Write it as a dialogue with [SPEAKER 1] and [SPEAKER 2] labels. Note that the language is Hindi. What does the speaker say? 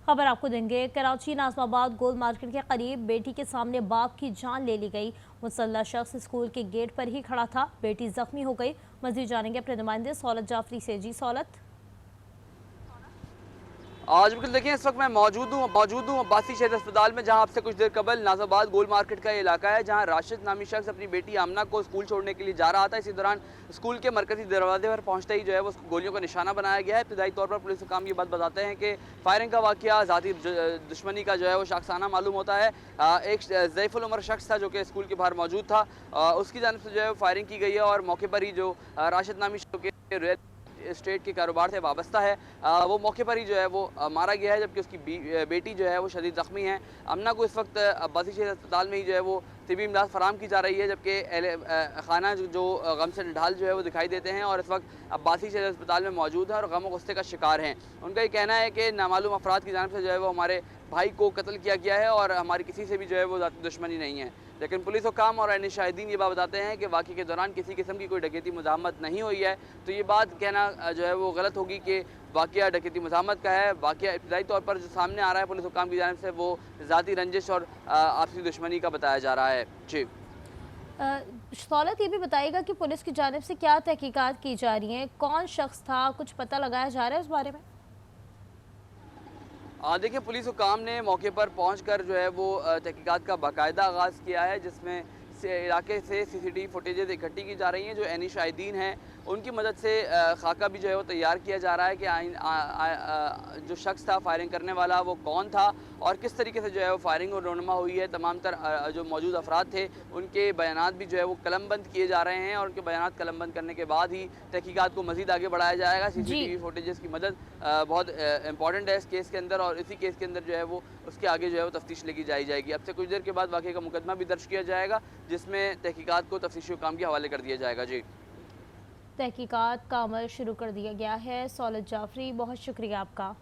[SPEAKER 1] खबर आपको देंगे। कराची नाजमाबाद गोल मार्केट के करीब बेटी के सामने बाप की जान ले ली गई। मुसल्ला शख्स स्कूल के गेट पर ही खड़ा था, बेटी जख्मी हो गई। मजीद जानेंगे अपने नुमाइंदे सौलत जाफरी से। जी सौलत।
[SPEAKER 2] आज बिल्कुल देखिए, इस वक्त मैं मौजूद हूँ अब्बासी शहर अस्पताल में, जहाँ आपसे कुछ देर कबल नाज़ाबाद गोल मार्केट का ये इलाका है, जहाँ राशिद नामी शख्स अपनी बेटी आमना को स्कूल छोड़ने के लिए जा रहा था। इसी दौरान स्कूल के मरकजी दरवाजे पर पहुँचते ही जो है वो गोलियों का निशाना बनाया गया है। इब्तदाई तौर पर पुलिस हुकाम ये बात बताते हैं कि फायरिंग का वाक़या ज़ाती दुश्मनी का जो है वो शाखसाना मालूम होता है। एक ज़ैफ़ुल उमर शख्स था जो कि स्कूल के बाहर मौजूद था, उसकी जानिब से जो है फायरिंग की गई है और मौके पर ही जो राशिद नामी शख्स के रियल एस्टेट के कारोबार से वाबस्ता है, वो मौके पर ही जो है वो मारा गया है, जबकि उसकी बेटी जो है वो शदीद ज़ख्मी है। अमना को इस वक्त अब्बासी शहर अस्पताल में ही जो है वो तिबी इमदाद फराम की जा रही है, जबकि खाना जो गम से ढाल जो है वो दिखाई देते हैं और इस वक्त अब्बासी शहर अस्पताल में मौजूद है और गम गुस्से का शिकार हैं। उनका ये कहना है कि नामालूम अफराद की जानिब से जो है वो हमारे भाई को कत्ल किया गया है और हमारी किसी से भी जो है वो ज़ाती दुश्मनी नहीं है। लेकिन पुलिस हुकाम और ऐन शाहिदीन ये बात बताते हैं कि वाक़े के दौरान किसी किस्म की कोई डकैती मुज़ाहमत नहीं हुई है, तो ये बात कहना जो है वो गलत होगी कि वाक़या डकैती मुज़ाहमत का है। वाक़या इब्तदाई तौर पर जो सामने आ रहा है पुलिस हुकाम की जानिब से, वो ज़ाती रंजिश और आपसी दुश्मनी का बताया जा रहा है। जी
[SPEAKER 1] सौलत, ये भी बताइएगा कि पुलिस की जानिब से क्या तहकीकात की जा रही हैं, कौन शख्स था, कुछ पता लगाया जा रहा है उस बारे में?
[SPEAKER 2] देखिए, पुलिस हुकाम ने मौके पर पहुंचकर जो है वो तहकीकात का बाकायदा आगाज़ किया है, जिसमें से इलाके से सीसीटीवी फुटेजेस इकट्ठी की जा रही हैं। जो ऐनी शाहिदीन हैं उनकी मदद से खाका भी जो है वो तैयार किया जा रहा है कि जो शख्स था फायरिंग करने वाला वो कौन था और किस तरीके से जो है वो फायरिंग और रोनमा हुई है। तमाम तर जो मौजूद अफराद थे उनके बयानात भी जो है वो कलमबंद किए जा रहे हैं और उनके बयानात कलमबंद करने के बाद ही तहकीकात को मज़ीद आगे बढ़ाया जाएगा। सीसीटीवी फुटेजेस की मदद बहुत इंपॉर्टेंट है इस केस के अंदर और इसी केस के अंदर जो है वो उसके आगे जो है वो तफ्तीश लेकी जाएगी। अब से कुछ देर के बाद वाक़े का मुकदमा भी दर्ज किया जाएगा, जिसमें तहकीकात को तफ्तीशी हुकाम के हवाले कर दिया जाएगा। जी,
[SPEAKER 1] तहकीकात का अमल शुरू कर दिया गया है। सौलत जाफरी, बहुत शुक्रिया आपका।